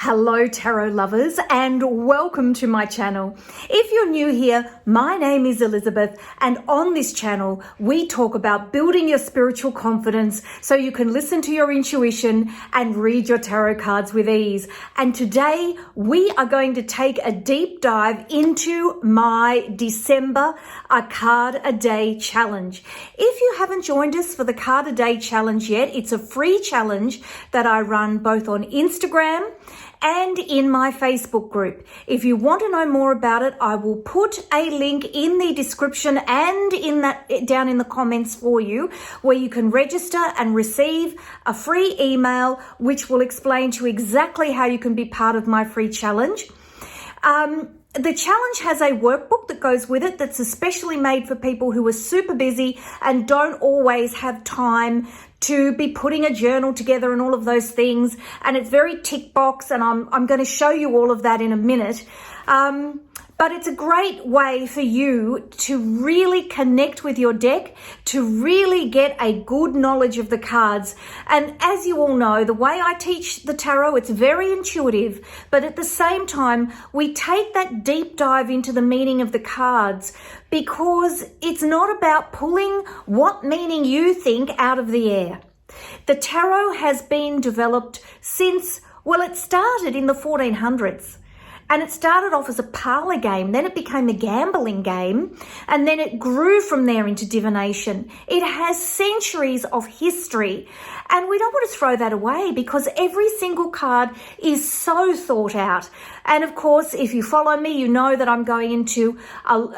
Hello tarot lovers and welcome to my channel. If you're new here, my name is Elizabeth and on this channel we talk about building your spiritual confidence so you can listen to your intuition and read your tarot cards with ease. And today we are going to take a deep dive into my December A Card a Day challenge. If you haven't joined us for the Card a Day challenge yet, it's a free challenge that I run both on Instagram and in my Facebook group. If you want to know more about it, I will put a link in the description and down in the comments for you, where you can register and receive a free email which will explain to you exactly how you can be part of my free challenge. The challenge has a workbook that goes with it that's especially made for people who are super busy and don't always have time to be putting a journal together and all of those things. And it's very tick box, and I'm going to show you all of that in a minute. But it's a great way for you to really connect with your deck, to really get a good knowledge of the cards. And as you all know, the way I teach the tarot, it's very intuitive, but at the same time, we take that deep dive into the meaning of the cards, because it's not about pulling what meaning you think out of the air. The tarot has been developed since, well, it started in the 1400s. And it started off as a parlor game, then it became a gambling game, and then it grew from there into divination. It has centuries of history, and we don't want to throw that away because every single card is so thought out. And of course, if you follow me, you know that I'm going into I've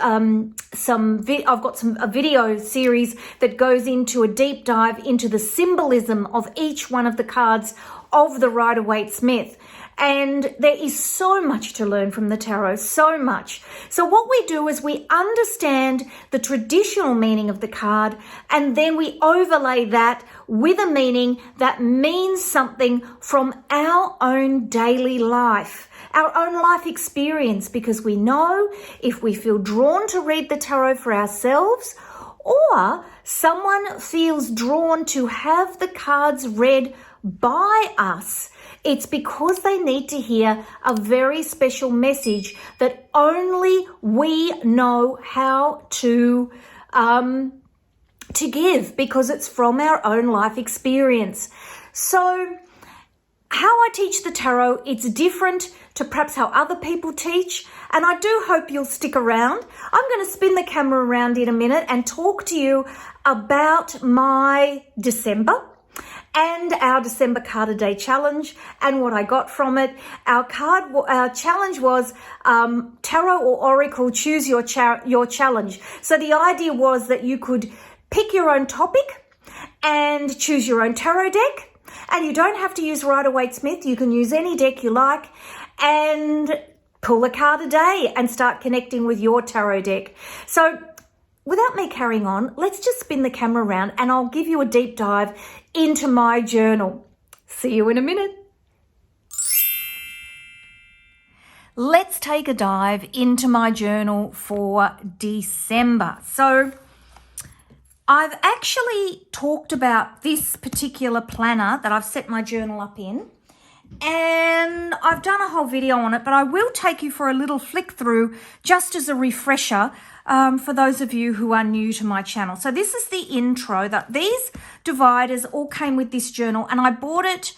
got a video series that goes into a deep dive into the symbolism of each one of the cards of the Rider-Waite-Smith. And there is so much to learn from the tarot, so much. So what we do is we understand the traditional meaning of the card, and then we overlay that with a meaning that means something from our own daily life, our own life experience, because we know if we feel drawn to read the tarot for ourselves, or someone feels drawn to have the cards read by us, it's because they need to hear a very special message that only we know how to give, because it's from our own life experience. So how I teach the tarot, it's different to perhaps how other people teach, and I do hope you'll stick around. I'm going to spin the camera around in a minute and talk to you about my December and our December Card a Day challenge and what I got from it. Our challenge was Tarot or Oracle, choose your challenge. So the idea was that you could pick your own topic and choose your own tarot deck. And you don't have to use Rider-Waite-Smith. You can use any deck you like and pull a card a day and start connecting with your tarot deck. So without me carrying on, let's just spin the camera around and I'll give you a deep dive into my journal. See you in a minute. Let's take a dive into my journal for December. So I've actually talked about this particular planner that I've set my journal up in, and I've done a whole video on it, but I will take you for a little flick through just as a refresher for those of you who are new to my channel. So this is the intro. That these dividers all came with this journal, and I bought it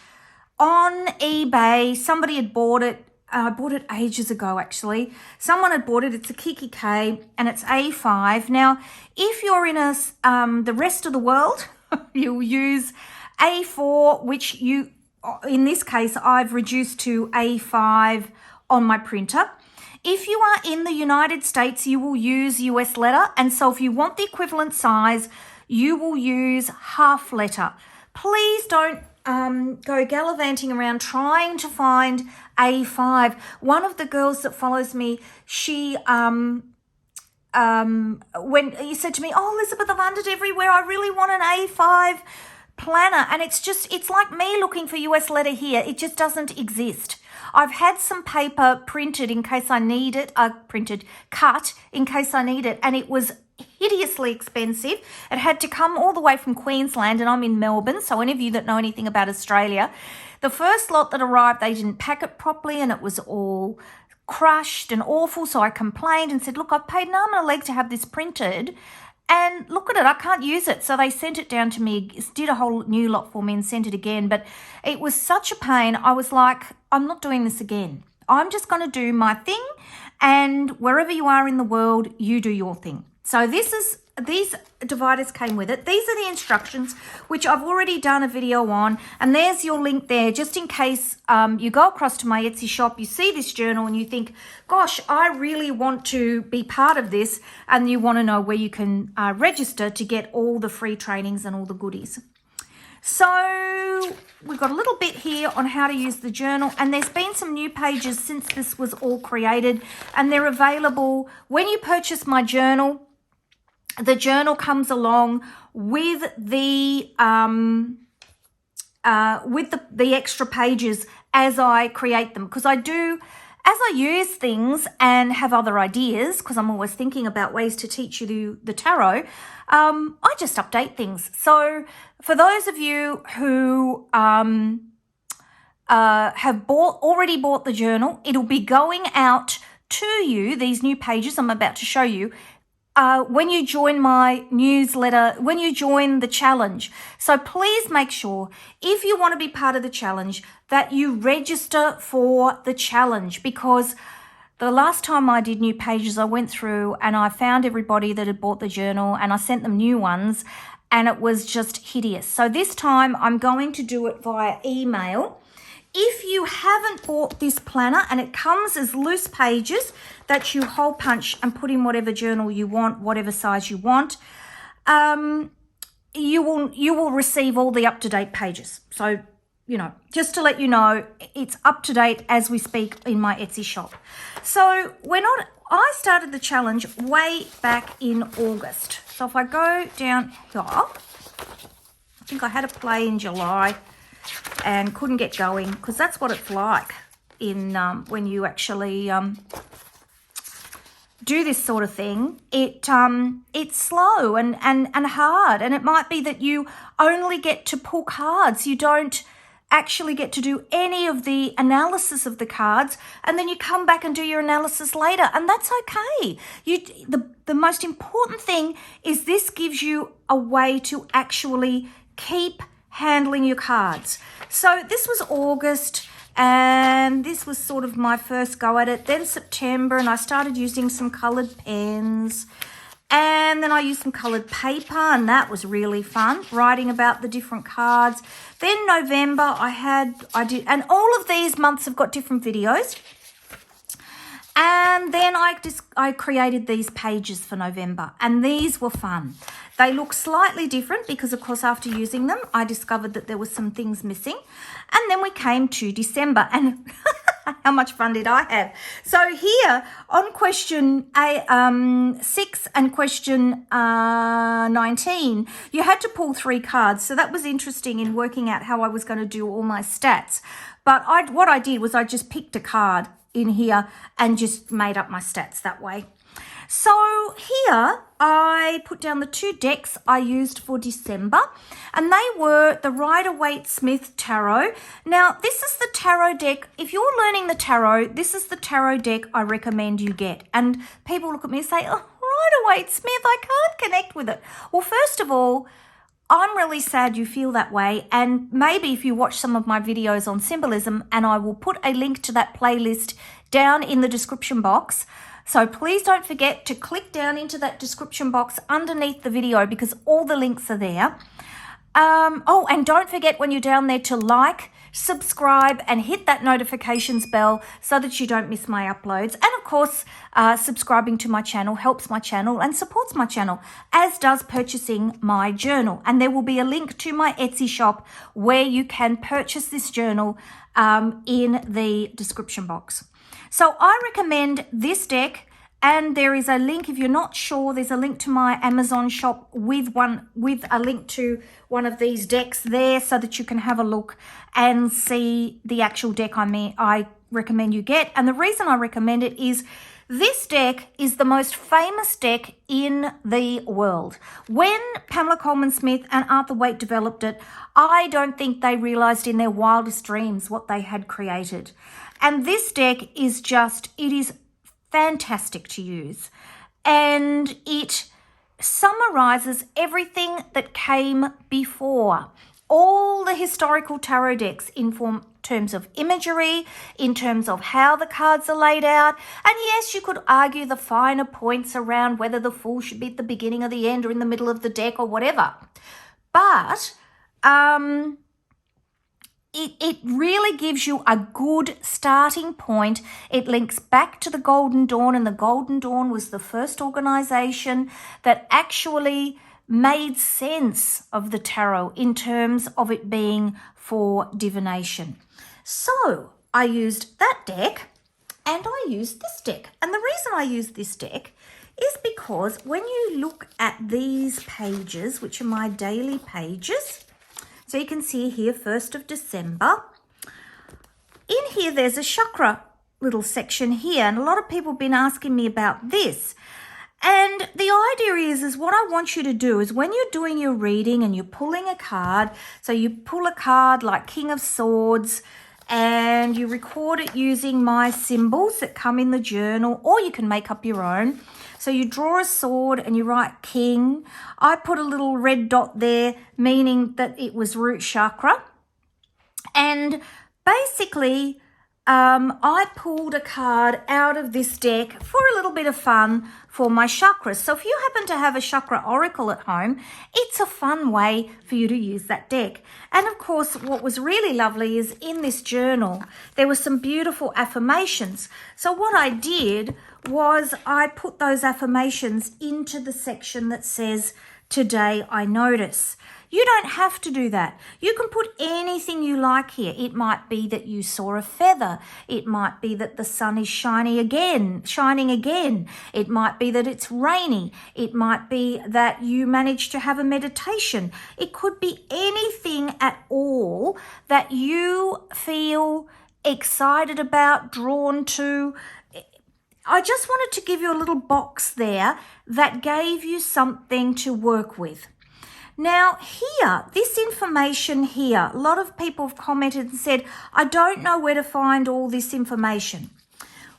on eBay. Somebody had bought it. I bought it ages ago, actually. Someone had bought it. It's a Kiki K, and it's A5. Now, if you're in the rest of the world, you'll use A4, which in this case, I've reduced to A5 on my printer. If you are in the United States, you will use US letter. And so if you want the equivalent size, you will use half letter. Please don't go gallivanting around trying to find A5. One of the girls that follows me, she when you said to me, "Oh, Elizabeth, I've found it everywhere. I really want an A5 planner." And it's like me looking for US letter here. It just doesn't exist. I've had some paper printed in case I need it, cut in case I need it, and it was hideously expensive. It had to come all the way from Queensland, and I'm in Melbourne. So any of you that know anything about Australia, the first lot that arrived, they didn't pack it properly and it was all crushed and awful. So I complained and said, look, I've paid an arm and a leg to have this printed. And look at it, I can't use it. So they sent it down to me, did a whole new lot for me and sent it again. But it was such a pain. I was like, I'm not doing this again. I'm just going to do my thing. And wherever you are in the world, you do your thing. So these dividers came with it. These are the instructions, which I've already done a video on. And there's your link there, just in case you go across to my Etsy shop, you see this journal and you think, gosh, I really want to be part of this. And you want to know where you can register to get all the free trainings and all the goodies. So we've got a little bit here on how to use the journal, and there's been some new pages since this was all created, and they're available when you purchase my journal. The journal comes along with the extra pages as I create them, because as I use things and have other ideas, because I'm always thinking about ways to teach you the tarot, I just update things. So for those of you who have already bought the journal, it'll be going out to you, these new pages I'm about to show you, when you join my newsletter, when you join the challenge. So please make sure, if you want to be part of the challenge, that you register for the challenge, because the last time I did new pages, I went through and I found everybody that had bought the journal and I sent them new ones, and it was just hideous. So this time I'm going to do it via email. If you haven't bought this planner, and it comes as loose pages that you hole punch and put in whatever journal you want, whatever size you want, you will receive all the up-to-date pages. So, you know, just to let you know, it's up to date as we speak in my Etsy shop. So I started the challenge way back in August. So if I go down here, I think I had a play in July and couldn't get going, because that's what it's like in when you actually do this sort of thing. It's slow and hard, and it might be that you only get to pull cards. You don't actually get to do any of the analysis of the cards, and then you come back and do your analysis later, and that's okay. The most important thing is this gives you a way to actually keep handling your cards. So this was August, and this was sort of my first go at it. Then September, and I started using some coloured pens, and then I used some coloured paper, and that was really fun, writing about the different cards. Then November, I did, and all of these months have got different videos. And then I created these pages for November, and these were fun. They look slightly different because, of course, after using them, I discovered that there were some things missing. And then we came to December, and how much fun did I have? So here on question 6 and question 19, you had to pull 3 cards. So that was interesting in working out how I was going to do all my stats. But what I did was I just picked a card in here and just made up my stats that way. So here I put down the 2 decks I used for December, and they were the Rider-Waite-Smith Tarot. Now, this is the tarot deck. If you're learning the tarot, this is the tarot deck I recommend you get. And people look at me and say, oh, Rider-Waite-Smith, I can't connect with it. Well, first of all, I'm really sad you feel that way, and maybe if you watch some of my videos on symbolism, and I will put a link to that playlist down in the description box. So please don't forget to click down into that description box underneath the video, because all the links are there. Oh, and don't forget when you're down there to like, subscribe, and hit that notifications bell so that you don't miss my uploads. And of course, subscribing to my channel helps my channel and supports my channel, as does purchasing my journal. And there will be a link to my Etsy shop where you can purchase this journal in the description box. So I recommend this deck, and there is a link, if you're not sure, there's a link to my Amazon shop with a link to one of these decks there, so that you can have a look and see the actual deck I recommend you get. And the reason I recommend it is This deck is the most famous deck in the world. When Pamela Coleman Smith and Arthur Waite developed it, I don't think they realized in their wildest dreams what they had created. And this deck is it is fantastic to use. And it summarizes everything that came before. All the historical tarot decks in terms of imagery, in terms of how the cards are laid out. And yes, you could argue the finer points around whether the Fool should be at the beginning or the end or in the middle of the deck or whatever. But it really gives you a good starting point. It links back to the Golden Dawn, and the Golden Dawn was the first organization that actually made sense of the tarot in terms of it being for divination. So I used that deck and I used this deck. And the reason I used this deck is because when you look at these pages, which are my daily pages, so you can see here 1st of December, in here there's a chakra little section here, and a lot of people have been asking me about this. And the idea is what I want you to do is when you're doing your reading and you're pulling a card, so you pull a card like King of Swords and you record it using my symbols that come in the journal, or you can make up your own. So you draw a sword and you write King. I put a little red dot there, meaning that it was root chakra. And basically, I pulled a card out of this deck for a little bit of fun for my chakras. So if you happen to have a chakra oracle at home, it's a fun way for you to use that deck. And of course, what was really lovely is in this journal, there were some beautiful affirmations. So what I did was I put those affirmations into the section that says, "Today I notice." You don't have to do that. You can put anything you like here. It might be that you saw a feather. It might be that the sun is shining again. It might be that it's rainy. It might be that you managed to have a meditation. It could be anything at all that you feel excited about, drawn to. I just wanted to give you a little box there that gave you something to work with. Now here, this information here, a lot of people have commented and said, I don't know where to find all this information.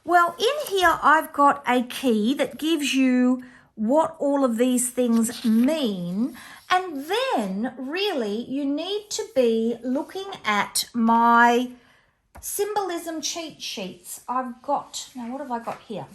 Well, in here, I've got a key that gives you what all of these things mean. And then really you need to be looking at my Symbolism cheat sheets. Now what have I got here?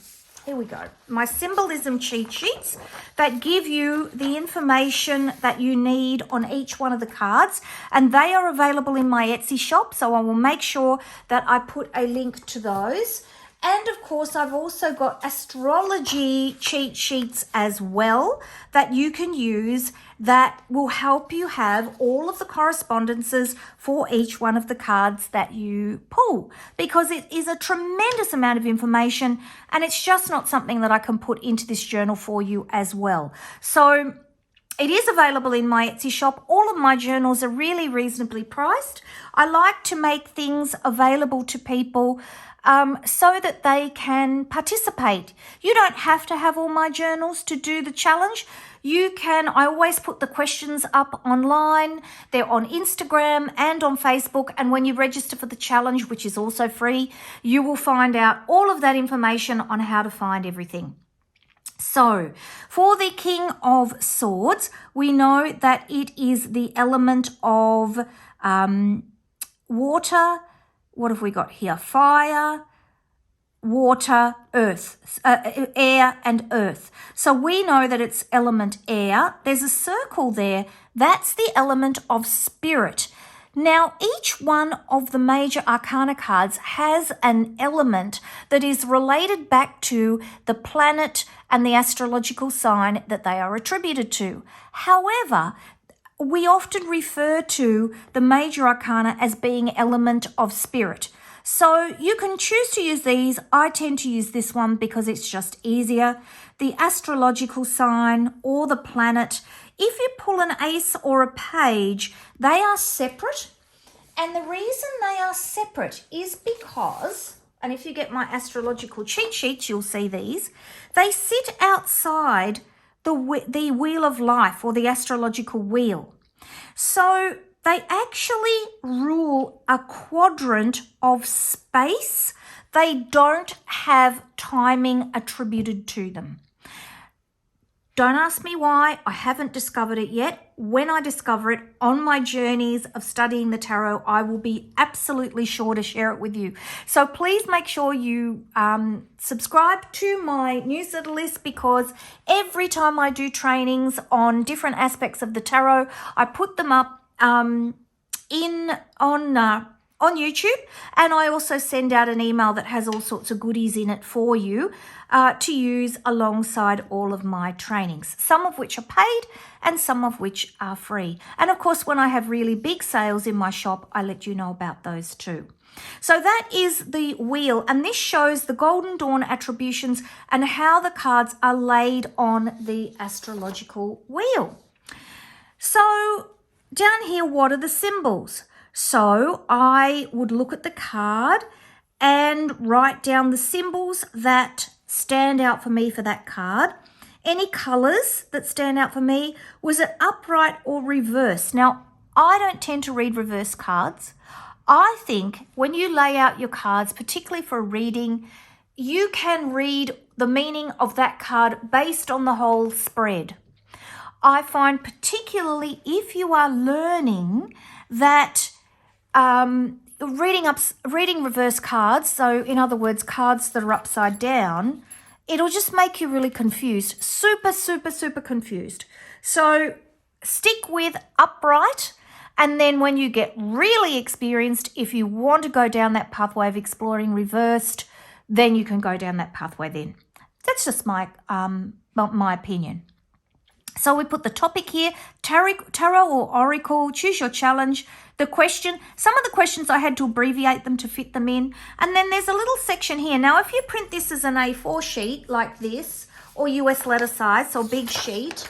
Here we go. My Symbolism cheat sheets that give you the information that you need on each one of the cards, and they are available in my Etsy shop, so I will make sure that I put a link to those. And of course, I've also got astrology cheat sheets as well that you can use that will help you have all of the correspondences for each one of the cards that you pull, because it is a tremendous amount of information and it's just not something that I can put into this journal for you as well. So it is available in my Etsy shop. All of my journals are really reasonably priced. I like to make things available to people so that they can participate. You don't have to have all my journals to do the challenge. I always put the questions up online. They're on Instagram and on Facebook. And when you register for the challenge, which is also free, you will find out all of that information on how to find everything. So for the King of Swords, we know that it is the element of water. What have we got here? Fire, water, earth, air and earth. So we know that it's element air. There's a circle there. That's the element of spirit. Now, each one of the major arcana cards has an element that is related back to the planet and the astrological sign that they are attributed to. However, we often refer to the major arcana as being element of spirit. So you can choose to use these. I tend to use this one because it's just easier. The astrological sign or the planet. If you pull an ace or a page, they are separate. And the reason they are separate is because and if you get my astrological cheat sheets, you'll see these. They sit outside the wheel of life, or the astrological wheel. So they actually rule a quadrant of space. They don't have timing attributed to them. Don't ask me why. I haven't discovered it yet. When I discover it on my journeys of studying the tarot, I will be absolutely sure to share it with you. So please make sure you subscribe to my newsletter list, because every time I do trainings on different aspects of the tarot, I put them up on YouTube, and I also send out an email that has all sorts of goodies in it for you to use alongside all of my trainings, some of which are paid and some of which are free. And of course, when I have really big sales in my shop, I let you know about those too. So that is the wheel, and this shows the Golden Dawn attributions and how the cards are laid on the astrological wheel. So down here, what are the symbols? So I would look at the card and write down the symbols that stand out for me for that card. Any colors that stand out for me. Was it upright or reverse? Now, I don't tend to read reverse cards. I think when you lay out your cards, particularly for a reading, you can read the meaning of that card based on the whole spread. I find particularly if you are learning that reading reverse cards, so in other words, cards that are upside down, it'll just make you really confused. Super, super, super confused. So stick with upright, and then when you get really experienced, if you want to go down that pathway of exploring reversed, then you can go down that pathway then. That's just my opinion. So we put the topic here, tarot or oracle, choose your challenge. The question, some of the questions I had to abbreviate them to fit them in. And then there's a little section here. Now, if you print this as an A4 sheet like this, or US letter size, so big sheet,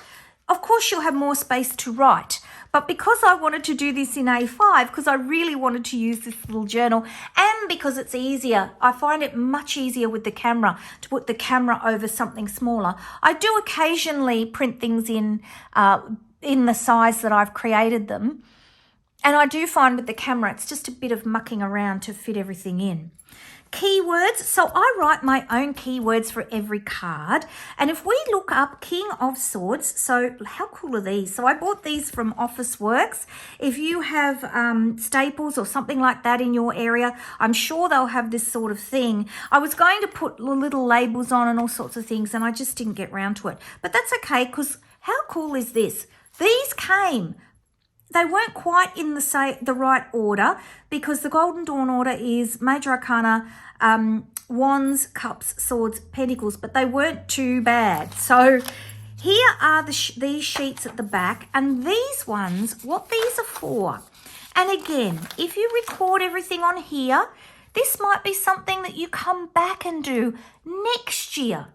of course you'll have more space to write. But because I wanted to do this in A5, because I really wanted to use this little journal, and because it's easier, I find it much easier with the camera to put the camera over something smaller. I do occasionally print things in the size that I've created them. And I do find with the camera, it's just a bit of mucking around to fit everything in. Keywords. So I write my own keywords for every card. And if we look up King of Swords, so how cool are these? So I bought these from Officeworks. If you have Staples or something like that in your area, I'm sure they'll have this sort of thing. I was going to put little labels on and all sorts of things, and I just didn't get round to it. But that's okay, because how cool is this? These came. They weren't quite in the right order, because the Golden Dawn order is Major Arcana, Wands, Cups, Swords, Pentacles, but they weren't too bad. So here are these sheets at the back, and these ones, what these are for. And again, if you record everything on here, this might be something that you come back and do next year.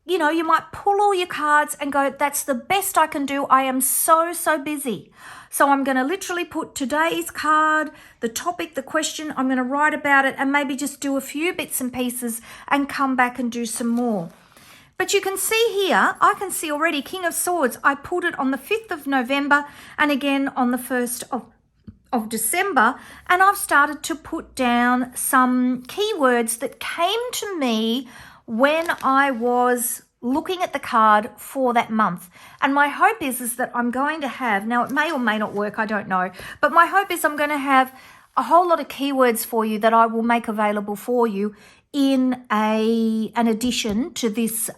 You know, you might pull all your cards and go, that's the best I can do. I am so, so busy. So I'm going to literally put today's card, the topic, the question, I'm going to write about it and maybe just do a few bits and pieces and come back and do some more. But you can see here, I can see already King of Swords. I pulled it on the 5th of November and again on the 1st of December, and I've started to put down some keywords that came to me when I was looking at the card for that month. And my hope is that I'm going to have, now it may or may not work, I don't know, but my hope is I'm going to have a whole lot of keywords for you that I will make available for you in an addition to this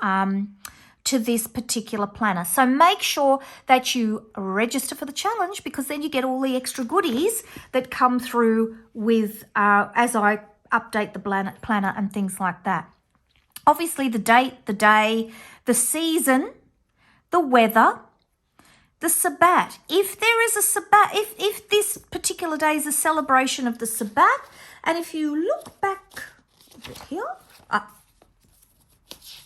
particular planner. So make sure that you register for the challenge, because then you get all the extra goodies that come through with as I update the planner and things like that. Obviously, the date, the day, the season, the weather, the Sabbat. If there is a Sabbat, if this particular day is a celebration of the Sabbat, and if you look back here,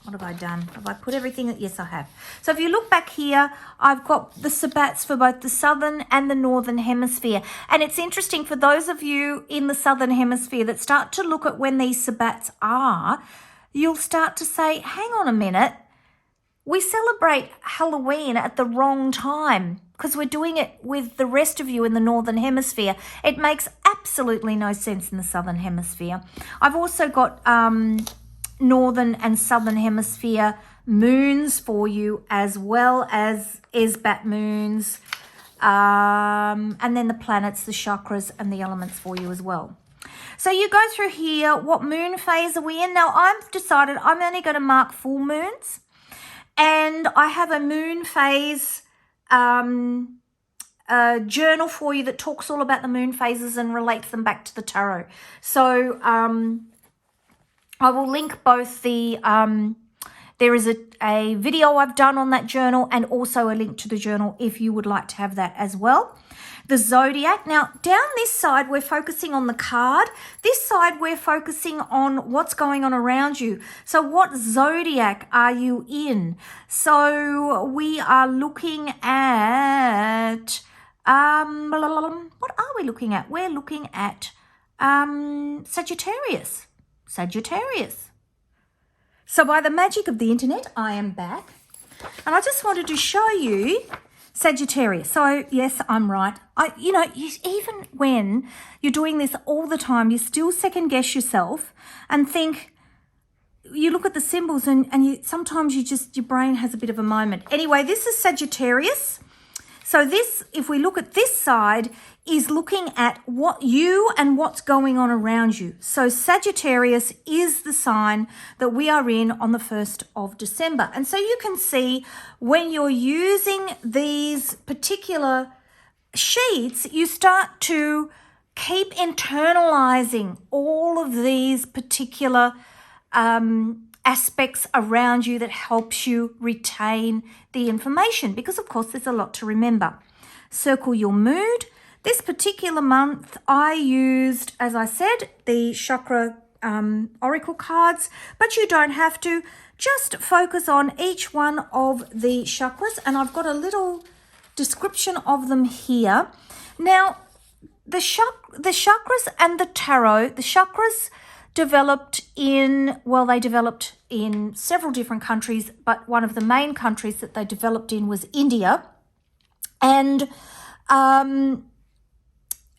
What have I done? Have I put everything? Yes, I have. So if you look back here, I've got the sabbats for both the southern and the northern hemisphere. And it's interesting for those of you in the southern hemisphere that start to look at when these sabbats are, you'll start to say, hang on a minute, we celebrate Halloween at the wrong time because we're doing it with the rest of you in the northern hemisphere. It makes absolutely no sense in the southern hemisphere. I've also got northern and southern hemisphere moons for you, as well as Esbat moons, and then the planets, the chakras, and the elements for you as well. So you go through here, what moon phase are we in? Now I've decided I'm only going to mark full moons, and I have a moon phase journal for you that talks all about the moon phases and relates them back to the tarot. So I will link both the, there is a video I've done on that journal and also a link to the journal if you would like to have that as well. The Zodiac. Now, down this side, we're focusing on the card. This side, we're focusing on what's going on around you. So what Zodiac are you in? So we are looking at, what are we looking at? We're looking at Sagittarius. Sagittarius. So by the magic of the internet, I am back. And I just wanted to show you Sagittarius. So yes, I'm right. Even when you're doing this all the time, you still second guess yourself and think, you look at the symbols and sometimes your brain has a bit of a moment. Anyway, this is Sagittarius. So this, if we look at this side, is looking at what you and what's going on around you. So Sagittarius is the sign that we are in on the 1st of December. And so you can see when you're using these particular sheets, you start to keep internalizing all of these particular aspects around you that helps you retain the information, because of course there's a lot to remember. Circle your mood. This particular month I used, as I said, the chakra oracle cards, but you don't have to. Just focus on each one of the chakras, and I've got a little description of them here. Now, the chakras and the tarot, the chakras developed in several different countries, but one of the main countries that they developed in was India. And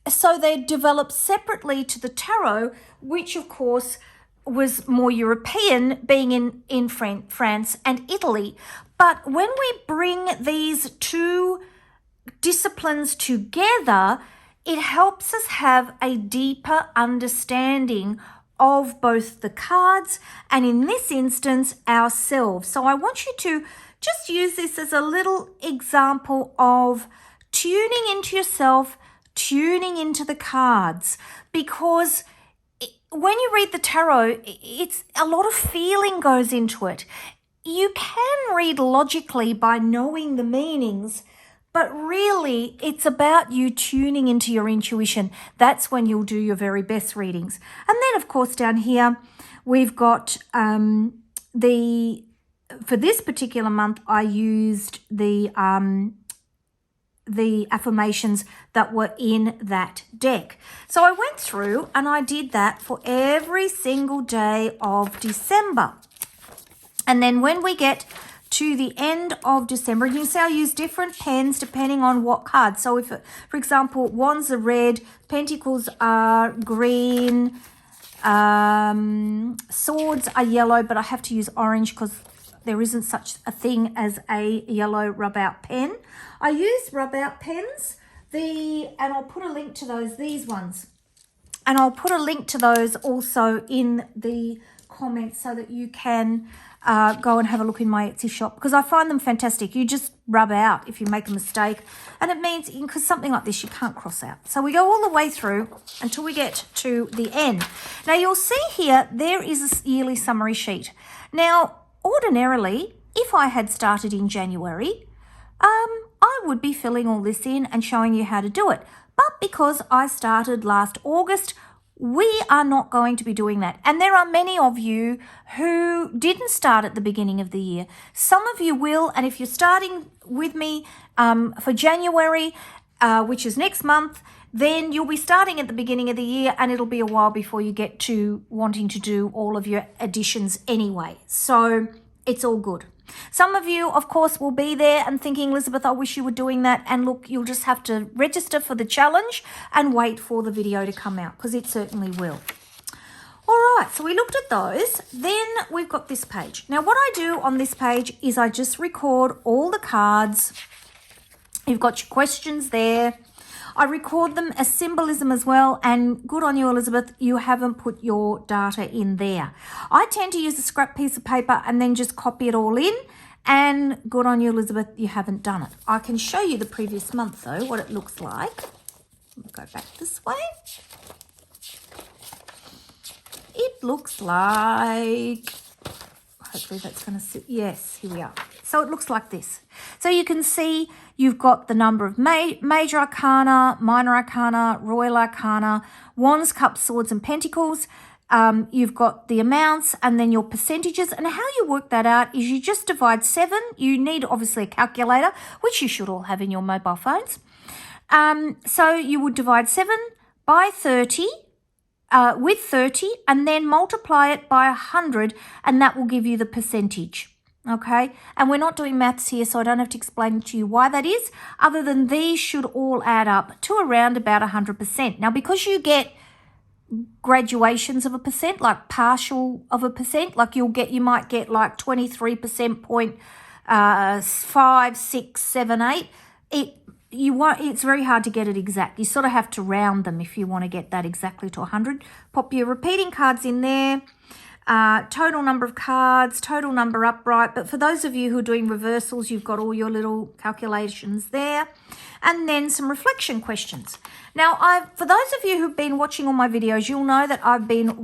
so they developed separately to the tarot, which of course was more European, being in France and Italy. But when we bring these two disciplines together, it helps us have a deeper understanding of both the cards and, in this instance, ourselves. So I want you to just use this as a little example of tuning into yourself, tuning into the cards, because when you read the tarot, it's a lot of feeling goes into it. You can read logically by knowing the meanings, but really it's about you tuning into your intuition. That's when you'll do your very best readings. And then, of course, down here we've got for this particular month, I used the affirmations that were in that deck. So I went through and I did that for every single day of December. And then when we get to the end of December, you can see I use different pens depending on what card. So if, for example, wands are red, pentacles are green, swords are yellow, but I have to use orange because there isn't such a thing as a yellow rub-out pen. I use rub-out pens, and I'll put a link to those, these ones. And I'll put a link to those also in the comments so that you can go and have a look in my Etsy shop, because I find them fantastic. You just rub out if you make a mistake, and it means, because something like this you can't cross out. So we go all the way through until we get to the end. Now you'll see here there is a yearly summary sheet. Now ordinarily, if I had started in January, I would be filling all this in and showing you how to do it. But because I started last August, We are not going to be doing that. And there are many of you who didn't start at the beginning of the year. Some of you will, and if you're starting with me for January, which is next month, then you'll be starting at the beginning of the year and it'll be a while before you get to wanting to do all of your additions anyway. So it's all good. Some of you, of course, will be there and thinking, Elizabeth, I wish you were doing that. And look, you'll just have to register for the challenge and wait for the video to come out, because it certainly will. All right, so we looked at those. Then we've got this page. Now, what I do on this page is I just record all the cards. You've got your questions there. I record them as symbolism as well, and good on you, Elizabeth, you haven't put your data in there. I tend to use a scrap piece of paper and then just copy it all in, and good on you, Elizabeth, you haven't done it. I can show you the previous month, though, what it looks like. We'll go back this way. It looks like, hopefully that's going to sit, yes, here we are. So it looks like this. So you can see you've got the number of major arcana, minor arcana, royal arcana, wands, cups, swords, and pentacles. You've got the amounts and then your percentages. And how you work that out is you just divide 7. You need obviously a calculator, which you should all have in your mobile phones. So you would divide 7 by 30 with 30 and then multiply it by 100, and that will give you the percentage. Okay, and we're not doing maths here, so I don't have to explain to you why that is, other than these should all add up to around about 100%. Now, because you get graduations of a percent, like partial of a percent, like you might get like 23% point 5, 6, 7, 8. It's very hard to get it exact. You sort of have to round them if you want to get that exactly to 100. Pop your repeating cards in there. Total number of cards, total number upright. But for those of you who are doing reversals, you've got all your little calculations there. And then some reflection questions. Now, for those of you who've been watching all my videos, you'll know that I've been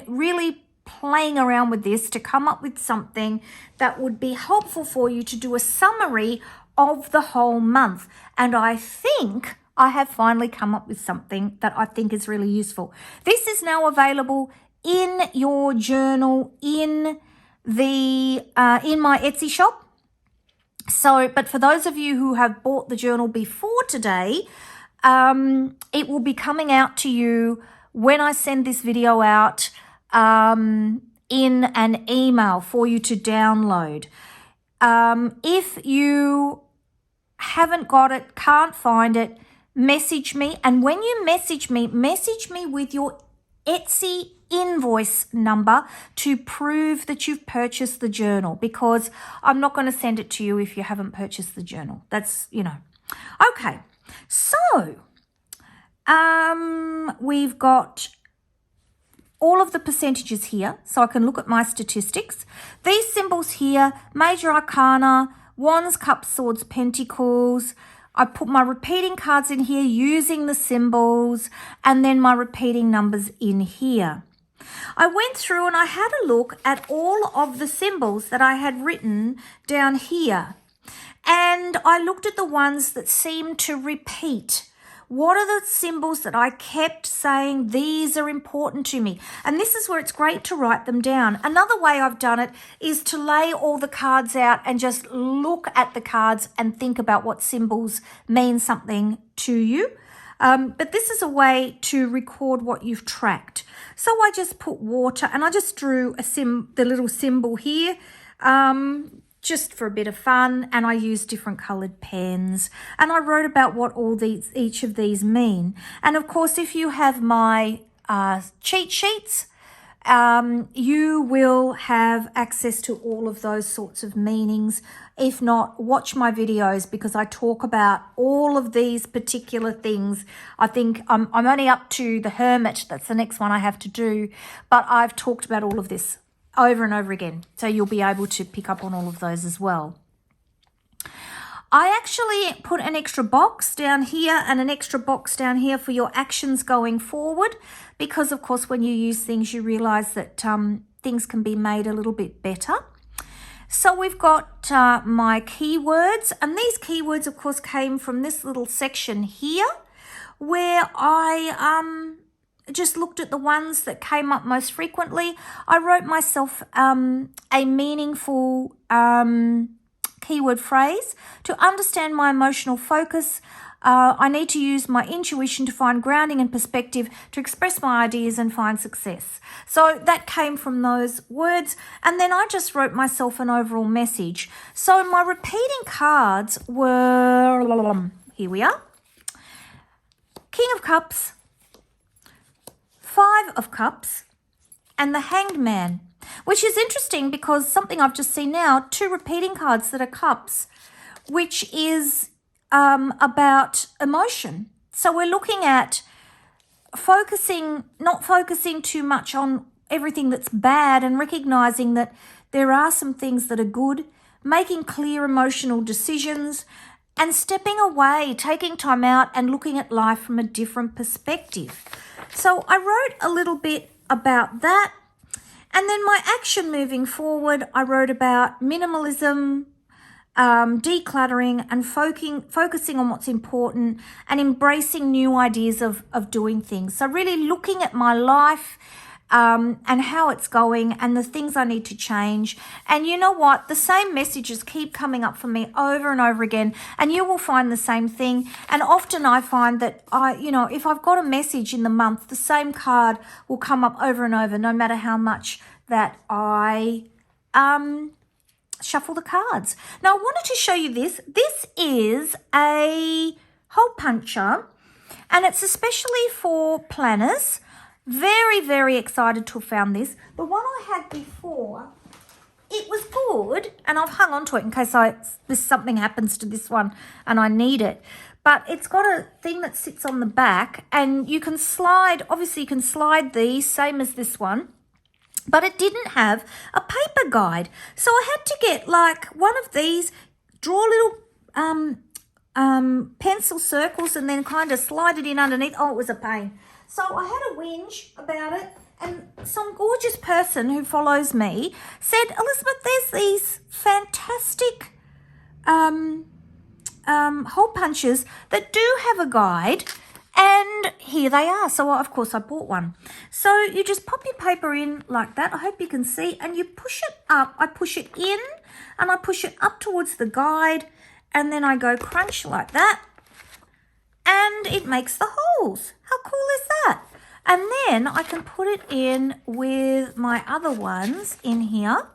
really playing around with this to come up with something that would be helpful for you to do a summary of the whole month. And I think I have finally come up with something that I think is really useful. This is now available in your journal in my Etsy shop. So, but for those of you who have bought the journal before today, it will be coming out to you when I send this video out in an email for you to download. If you haven't got it, can't find it, message me. And when you message me with your Etsy invoice number to prove that you've purchased the journal, because I'm not going to send it to you if you haven't purchased the journal. That's, Okay, so we've got all of the percentages here, so I can look at my statistics. These symbols here, major arcana, wands, cups, swords, pentacles. I put my repeating cards in here using the symbols, and then my repeating numbers in here. I went through and I had a look at all of the symbols that I had written down here, and I looked at the ones that seemed to repeat. What are the symbols that I kept saying, these are important to me? And this is where it's great to write them down. Another way I've done it is to lay all the cards out and just look at the cards and think about what symbols mean something to you. But this is a way to record what you've tracked. So I just put water and I just drew the little symbol here. Just for a bit of fun, and I used different coloured pens, and I wrote about what each of these mean. And of course, if you have my cheat sheets, you will have access to all of those sorts of meanings. If not, watch my videos, because I talk about all of these particular things. I think I'm only up to the Hermit. That's the next one I have to do, but I've talked about all of this over and over again, so you'll be able to pick up on all of those as well. I actually put an extra box down here and an extra box down here for your actions going forward, because of course when you use things you realize that things can be made a little bit better. So we've got my keywords, and these keywords of course came from this little section here where I just looked at the ones that came up most frequently. I wrote myself a meaningful keyword phrase to understand my emotional focus. I need to use my intuition to find grounding and perspective to express my ideas and find success. So that came from those words. And then I just wrote myself an overall message. So my repeating cards were, here we are, King of Cups, Five of Cups, and the Hanged Man, which is interesting because something I've just seen now, 2 repeating cards that are cups, which is about emotion. So we're looking at not focusing too much on everything that's bad and recognizing that there are some things that are good, making clear emotional decisions and stepping away, taking time out and looking at life from a different perspective. So I wrote a little bit about that. And then my action moving forward, I wrote about minimalism, decluttering and focusing on what's important and embracing new ideas of doing things. So really looking at my life and how it's going and the things I need to change. And you know what? The same messages keep coming up for me over and over again, and you will find the same thing. And often I find that if I've got a message in the month, the same card will come up over and over, no matter how much that I shuffle the cards. Now, I wanted to show you this. This is a hole puncher, and it's especially for planners. Very, very excited to have found this. The one I had before, it was good, and I've hung on to it in case something happens to this one and I need it. But it's got a thing that sits on the back, and you can slide, obviously you can slide these, same as this one. But it didn't have a paper guide. So I had to get like one of these, draw little pencil circles and then kind of slide it in underneath. Oh, it was a pain. So I had a whinge about it, and some gorgeous person who follows me said, Elizabeth, there's these fantastic hole punches that do have a guide. And here they are. So, of course, I bought one. So you just pop your paper in like that. I hope you can see. And you push it up. I push it in and I push it up towards the guide. And then I go crunch like that. And it makes the holes. How cool is that? And then I can put it in with my other ones in here.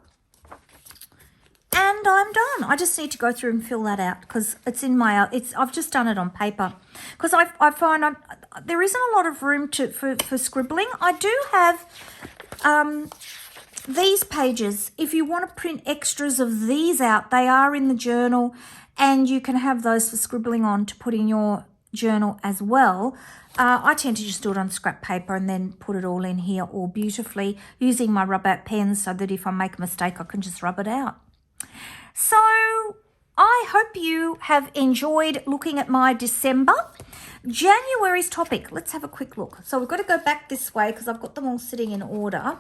And I'm done. I just need to go through and fill that out because it's in my, I've just done it on paper. Because I find there isn't a lot of room for scribbling. I do have these pages. If you want to print extras of these out, they are in the journal, and you can have those for scribbling on to put in your journal as well. I tend to just do it on scrap paper and then put it all in here all beautifully using my rub out pens so that if I make a mistake, I can just rub it out. So I hope you have enjoyed looking at my December. January's topic, let's have a quick look. So we've got to go back this way because I've got them all sitting in order,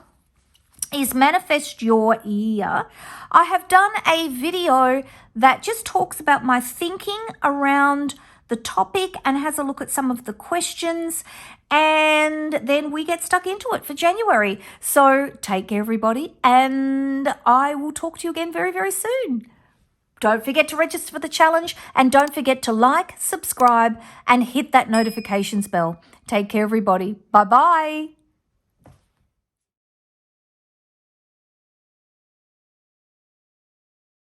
is manifest your year. I have done a video that just talks about my thinking around the topic and has a look at some of the questions, and then we get stuck into it for January. So take care, everybody, and I will talk to you again very, very soon. Don't forget to register for the challenge, and don't forget to like, subscribe, and hit that notifications bell. Take care, everybody. Bye-bye.